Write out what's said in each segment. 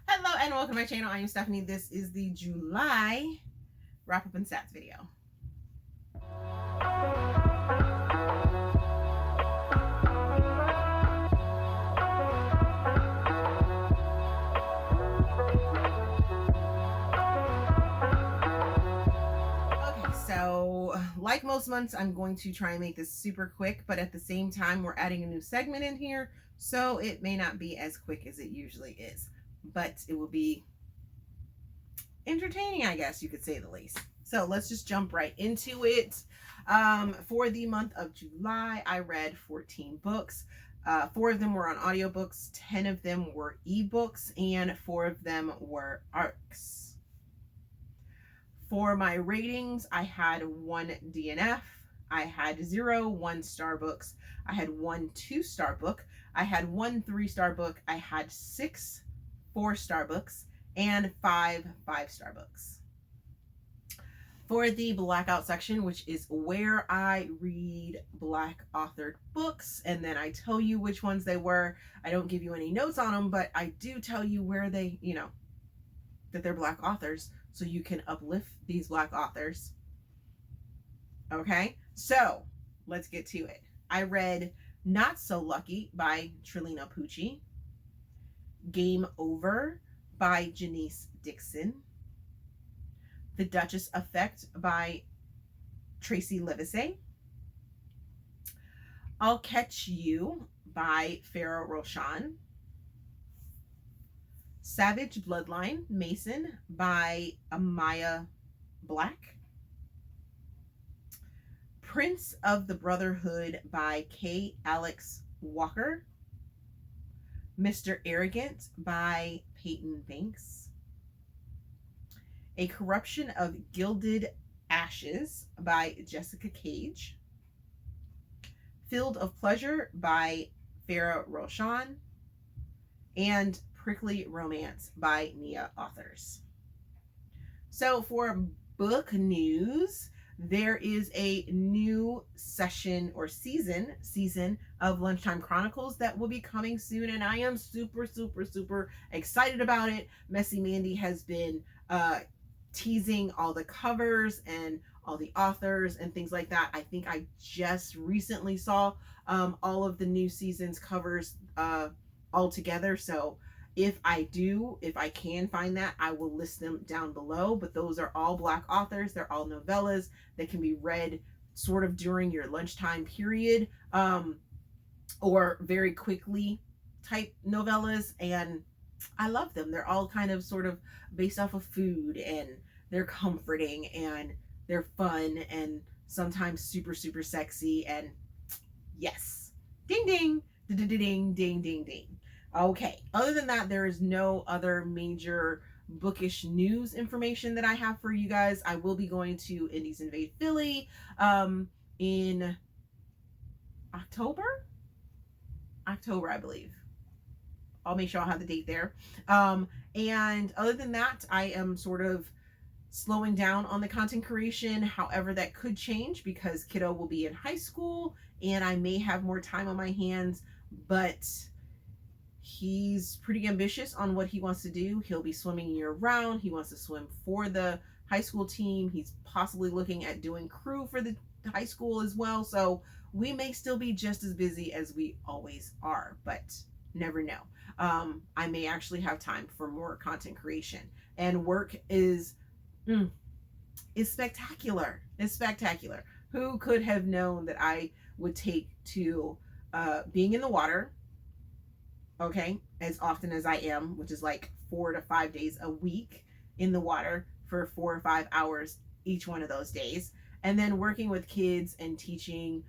Hello and welcome to my channel. I am Stephanie. This is the July wrap up and stats video. Okay, so like most months, I'm going to try and make this super quick, but at the same time, we're adding a new segment in here, so it may not be as quick as it usually is, but it will be entertaining, I guess you could say the least. So let's just jump right into it. For the month of July, I read 14 books. 4 of them were on audiobooks, 10 of them were ebooks, and 4 of them were ARCs. For my ratings, I had 1 DNF, I had 0 1-star books, I had 1 2-star book, I had 1 3-star book, I had 6 4-star books, and 5 5-star books. For the blackout section, which is where I read Black authored books and then I tell you which ones they were. I don't give you any notes on them, but I do tell you where they, that they're Black authors, so you can uplift these Black authors. Okay, so let's get to it. I read Not So Lucky by Trilina Pucci, Game Over by Janice Dixon, The Duchess Effect by Tracy Livesey, I'll Catch You by Farah Roshan, Savage Bloodline Mason by Amaya Black, Prince of the Brotherhood by K. Alex Walker, Mr. Arrogant by Peyton Banks, A Corruption of Gilded Ashes by Jessica Cage, Field of Pleasure by Farah Roshan, and Prickly Romance by Nia Authors. So for book news, there is a new session or season of Lunchtime Chronicles that will be coming soon, and I am super excited about it. Messy Mandy has been teasing all the covers and all the authors and things like that. I think I just recently saw all of the new season's covers all together, so if I can find that, I will list them down below. But those are all Black authors. They're all novellas that can be read sort of during your lunchtime period, or very quickly type novellas. And I love them. They're all kind of sort of based off of food, and they're comforting, and they're fun, and sometimes super sexy. And yes, ding ding, ding ding ding ding ding. Okay, other than that, there is no other major bookish news information that I have for you guys. I will be going to Indies Invade Philly in October, I believe. I'll make sure I'll have the date there. And other than that, I am sort of slowing down on the content creation. However, that could change because kiddo will be in high school and I may have more time on my hands, but he's pretty ambitious on what he wants to do. He'll be swimming year round. He wants to swim for the high school team. He's possibly looking at doing crew for the high school as well. So we may still be just as busy as we always are, but never know. I may actually have time for more content creation, and work is spectacular. It's spectacular. Who could have known that I would take to being in the water, okay, as often as I am, which is like 4 to 5 days a week in the water for 4 or 5 hours each one of those days, and then working with kids and teaching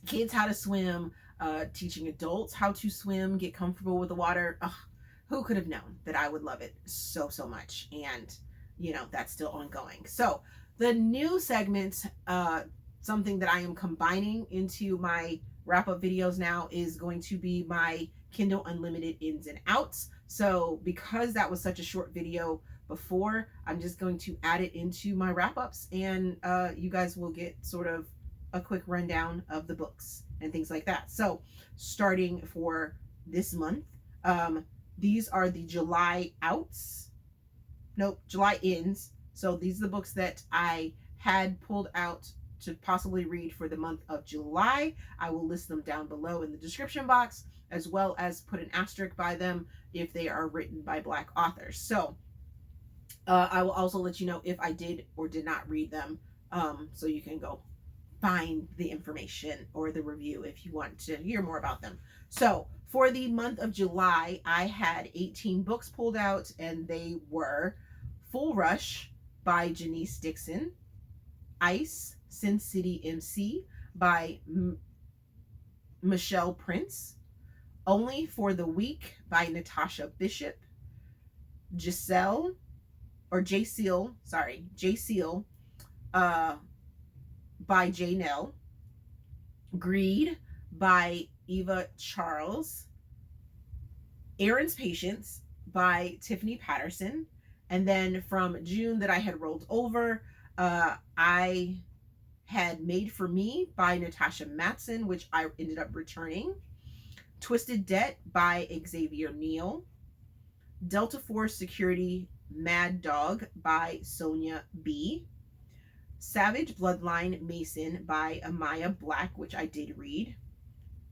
kids how to swim, teaching adults how to swim, get comfortable with the water. Ugh, who could have known that I would love it so much? And that's still ongoing. So the new segment, something that I am combining into my wrap-up videos now, is going to be my Kindle Unlimited ins and outs. So because that was such a short video before, I'm just going to add it into my wrap-ups, and you guys will get sort of a quick rundown of the books and things like that. So starting for this month, These are the July outs. Nope, July ins. So these are the books that I had pulled out to possibly read for the month of July. I will list them down below in the description box, as well as put an asterisk by them if they are written by Black authors. So I will also let you know if I did or did not read them, so you can go find the information or the review if you want to hear more about them. So for the month of July, I had 18 books pulled out, and they were Full Rush by Dixon, Ice, Sin City MC by Michel Prince, Only for the Week by Natasha Bishop, Jaasiel, by Nell, Greed by Eva Charles, Aaron's Patience by Tiffany Patterson, and then from June that I had rolled over, I had Made for Me by Natasha Madison, which I ended up returning, Twisted Debt by Xavier Neal, Delta Force Security Mad Dog by Sonja B, Savage Bloodline Mason by Amaya Black, which I did read,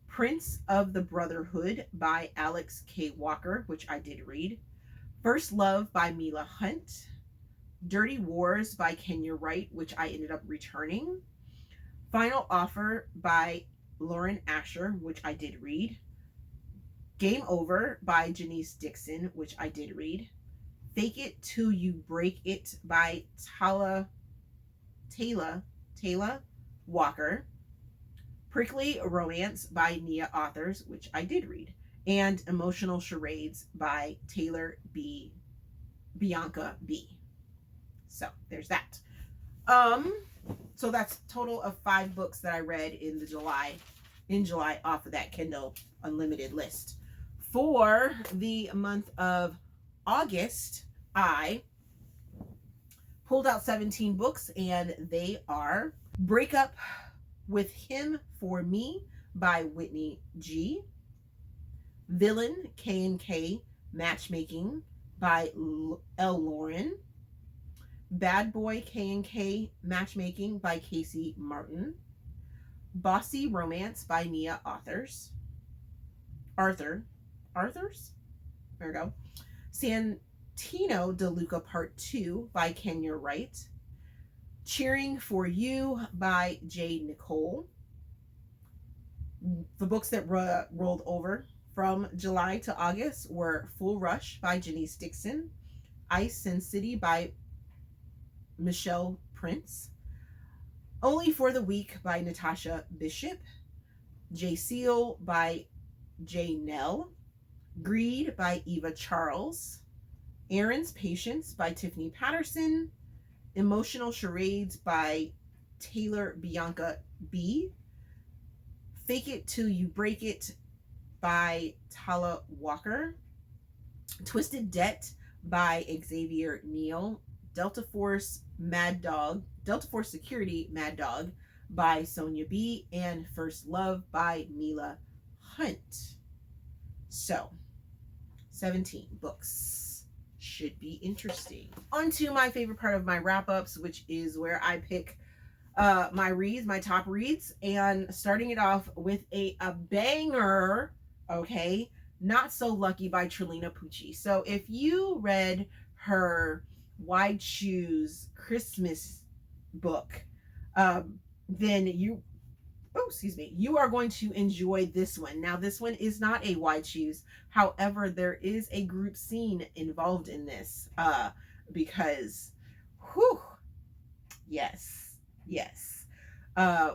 Prince of the Brotherhood by Alex K. Walker, which I did read, First Love by Mila Hunt, Dirty Wars by Wright, which I ended up returning, Final Offer by Loren Asher, which I did read, Game Over by Dixon, which I did read, Fake It Till You Break It by Tyla Walker, Prickly Romance by Nia Authors, which I did read, and Emotional Charades by Bianca B. So there's that. So that's a total of 5 books that I read in July off of that Kindle Unlimited list. For the month of August, I pulled out 17 books, and they are Break Up with Him for Me by Whitney G, Villain K&K Matchmaking by Loren, Bad Boy K&K Matchmaking by Kasey Martin, Bossy Romance by Nia Authors, There we go. Santino De Luca Part 2 by Wright, Cheering for You by J. Nicole. The books that rolled over from July to August were Full Rush by Dixon, Ice, Sin City by Michel Prince, Only for the Week by Natasha Bishop, Jaasiel by J. Nell, Greed by Eva Charles, Aaron's Patience by Tiffany Patterson, Emotional Charades by Bianca B, Fake It Till You Break It by Tyla Walker, Twisted Debt by Xavier Neal, Delta Force Security Mad Dog by Sonja B, and First Love by Mila Hunt. So 17 books. Should be interesting. On to my favorite part of my wrap-ups, which is where I pick my top reads, and starting it off with a banger, okay, Not So Lucky by Trelina Pucci. So if you read her Wide Shoes Christmas book, then you are going to enjoy this one. Now, this one is not a Wide Shoes. However, there is a group scene involved in this, because, yes.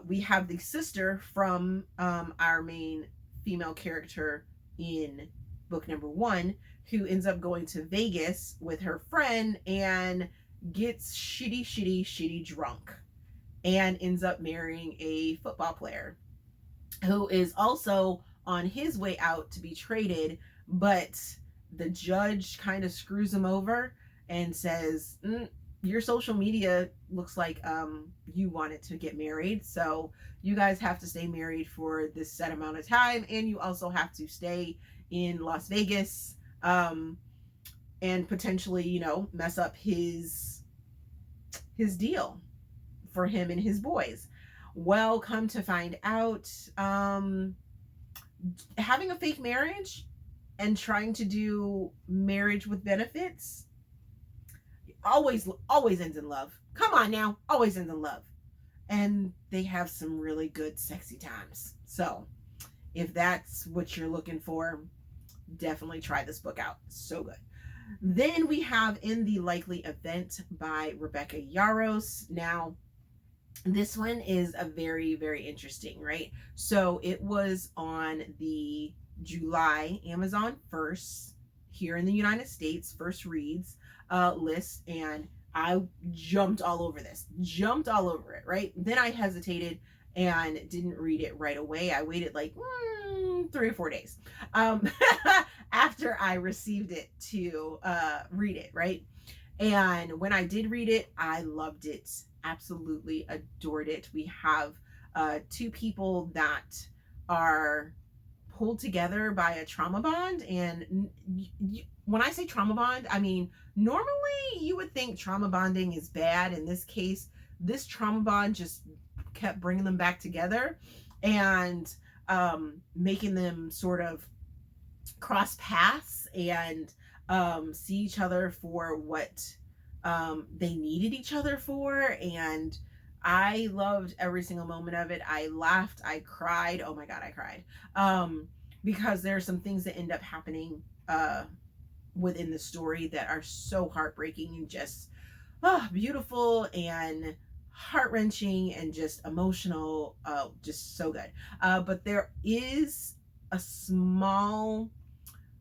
We have the sister from our main female character in book number 1, who ends up going to Vegas with her friend and gets shitty drunk, and ends up marrying a football player who is also on his way out to be traded, but the judge kind of screws him over and says, your social media looks like you wanted to get married, so you guys have to stay married for this set amount of time, and you also have to stay in Las Vegas and potentially, you know, mess up his deal for him and his boys. Well, come to find out, having a fake marriage and trying to do marriage with benefits always ends in love. Come on now, always ends in love. And they have some really good sexy times. So, if that's what you're looking for, definitely try this book out. So good. Then we have In the Likely Event by Rebecca Yarros. Now, this one is a very, very interesting, right? So it was on the July Amazon first here in the United States, first reads list, and I jumped all over jumped all over it, right? Then I hesitated and didn't read it right away. I waited like 3 or 4 days after I received it to read it, right? And when I did read it, I loved it. Absolutely adored it. We have 2 people that are pulled together by a trauma bond. And when I say trauma bond, I mean, normally you would think trauma bonding is bad. In this case, this trauma bond just kept bringing them back together and making them sort of cross paths and see each other for what they needed each other for. And I loved every single moment of it. I laughed, I cried. Oh my God, I cried. Because there are some things that end up happening within the story that are so heartbreaking and just beautiful and heart-wrenching and just emotional. Just so good. But there is a small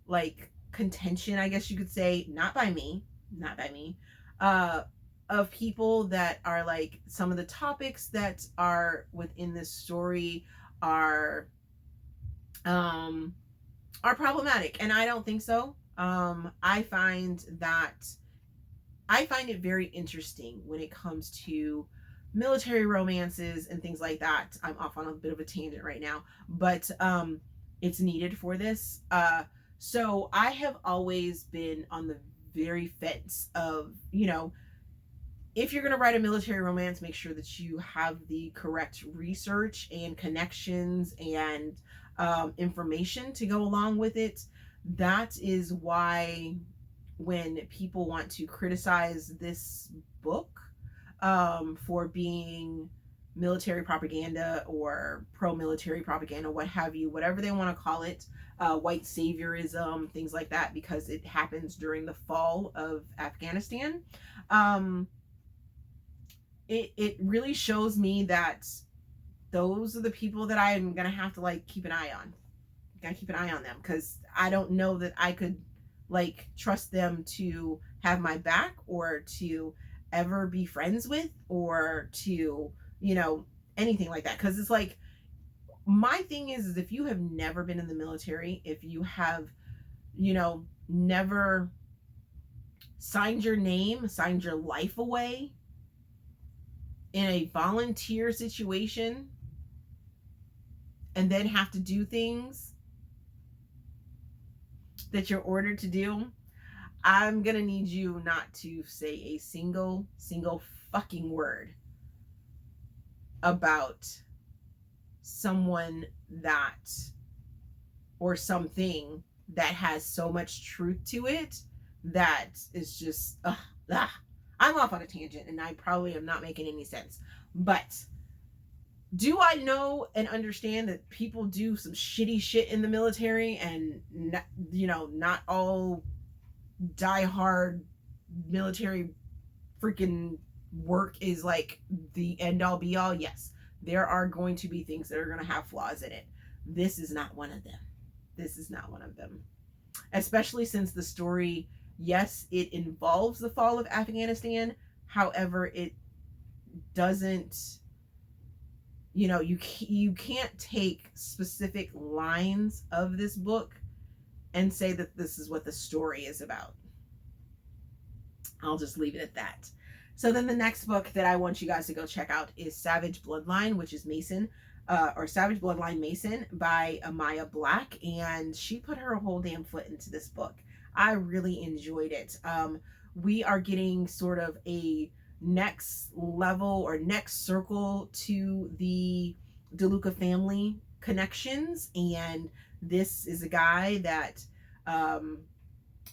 like contention, I guess you could say, not by me, of people that are like, some of the topics that are within this story are problematic, and I don't think so. I find it very interesting when it comes to military romances and things like that. I'm off on a bit of a tangent right now, but it's needed for this. So I have always been on the very fence of, you know, if you're going to write a military romance, make sure that you have the correct research and connections and information to go along with it. That is why when people want to criticize this book for being military propaganda or pro-military propaganda, what have you, whatever they want to call it, white saviorism, things like that, because it happens during the fall of Afghanistan. It really shows me that those are the people that I'm gonna have to like keep an eye on. Gotta keep an eye on them, because I don't know that I could like trust them to have my back or to ever be friends with or to, you know, anything like that. Because it's like, my thing is if you have never been in the military, if you have, you know, never signed your name, signed your life away in a volunteer situation, and then have to do things that you're ordered to do, I'm gonna need you not to say a single fucking word about someone that or something that has so much truth to it that is just I'm off on a tangent and I probably am not making any sense. But do I know and understand that people do some shitty shit in the military, and not, you know, not all diehard military freaking work is like the end all be all? Yes, there are going to be things that are going to have flaws in it. This is not one of them. This is not one of them. Especially since the story, yes, it involves the fall of Afghanistan. However, it doesn't, you know, you can't take specific lines of this book and say that this is what the story is about. I'll just leave it at that. So then the next book that I want you guys to go check out is Savage Bloodline, which is Mason, or Savage Bloodline Mason by Amaya Black. And she put her whole damn foot into this book. I really enjoyed it. We are getting sort of a next level or next circle to the DeLuca family connections, and this is a guy that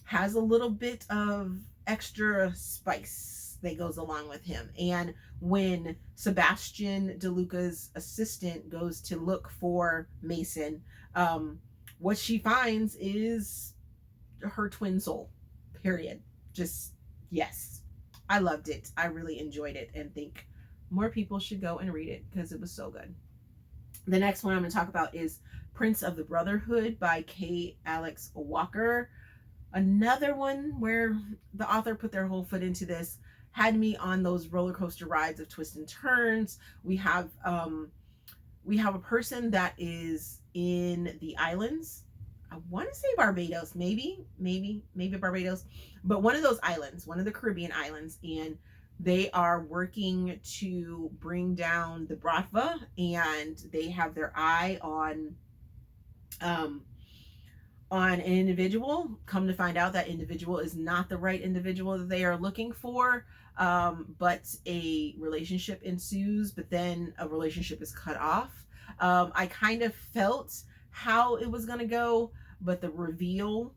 has a little bit of extra spice that goes along with him. And when Sebastian DeLuca's assistant goes to look for Mason, what she finds is her twin soul, period. Just, yes, I loved it. I really enjoyed it and think more people should go and read it because it was so good. The next one I'm going to talk about is Prince of the Brotherhood by K. Alex Walker. Another one where the author put their whole foot into this, had me on those roller coaster rides of twists and turns. We have a person that is in the islands. I want to say Barbados, maybe Barbados, but one of those islands, one of the Caribbean islands, and they are working to bring down the Bratva, and they have their eye on an individual. Come to find out, that individual is not the right individual that they are looking for, but a relationship ensues, but then a relationship is cut off. I kind of felt how it was going to go, but the reveal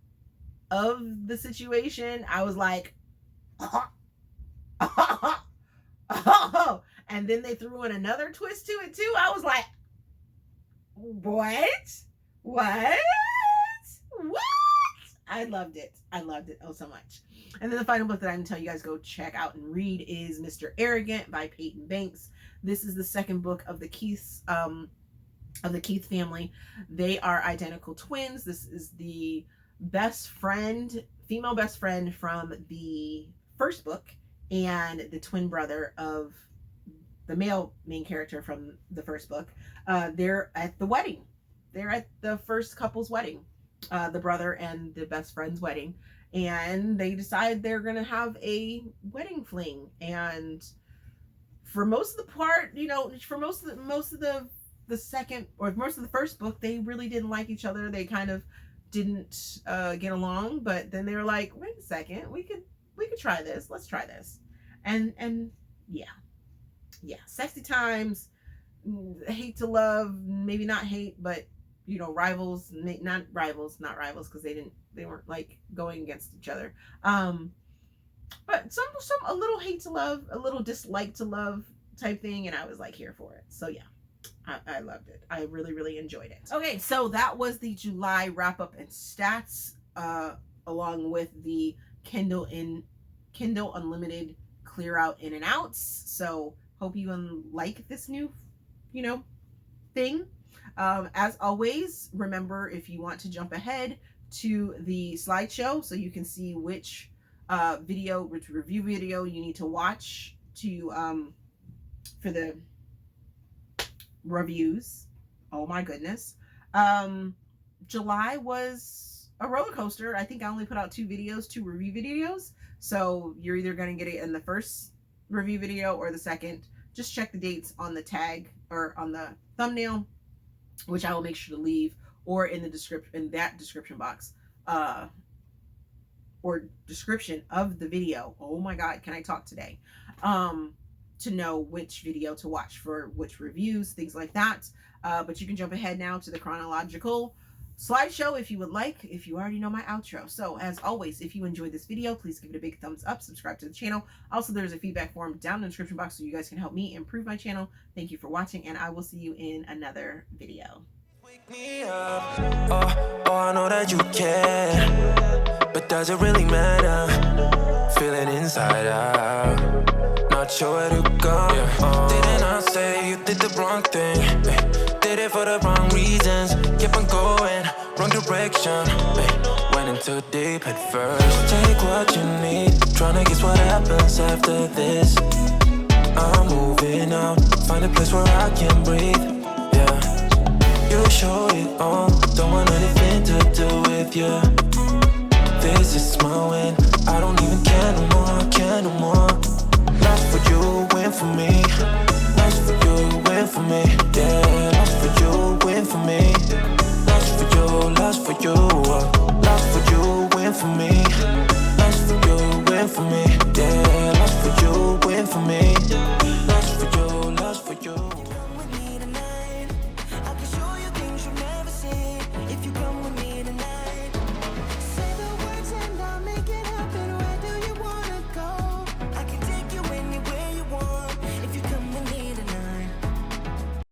of the situation, I was like, and then they threw in another twist to it too. I was like, what? I loved it oh so much. And then the final book that I'm gonna tell you guys go check out and read is Mr. Arrogant by Peyton Banks. This is the second book of the Keith family. They are identical twins. This is the female best friend from the first book, and the twin brother of the male main character from the first book. They're at the wedding. They're at the first couple's wedding, the brother and the best friend's wedding, and they decide they're gonna have a wedding fling. And for most of the part, for most of the second, or most of the first book, they really didn't like each other. They kind of didn't get along, but then they were like, wait a second, we could try this. Let's try this. And yeah, sexy times, hate to love, maybe not hate, but rivals, not rivals, because they weren't like going against each other. But some a little hate to love, a little dislike to love type thing, and I was like here for it. So yeah, I loved it. I really, really enjoyed it. Okay, so that was the July wrap up and stats, along with the Kindle Unlimited Clearout in and outs. So hope you like this new, thing. As always, remember, if you want to jump ahead to the slideshow so you can see which review video you need to watch for the reviews. Oh my goodness. July was a roller coaster. I think I only put out two review videos. So you're either going to get it in the first review video or the second. Just check the dates on the tag or on the thumbnail, which I will make sure to leave, or in the description box, or description of the video. Oh my God, can I talk today? To know which video to watch for which reviews, things like that. But you can jump ahead now to the chronological slideshow if you would like, if you already know my outro. So as always, if you enjoyed this video, please give it a big thumbs up, subscribe to the channel. Also, there's a feedback form down in the description box so you guys can help me improve my channel. Thank you for watching, and I will see you in another video. Wake me up. Oh, I know that you care, but does it really matter? Feeling inside out, not sure where to go. Didn't I say you did the wrong thing? Did it for the wrong reasons. Kept on going, wrong direction. Went into deep at first. Take what you need, trying to guess what happens after this. I'm moving out, find a place where I can breathe. Yeah, you show it all, don't want anything to do with you. This is my way.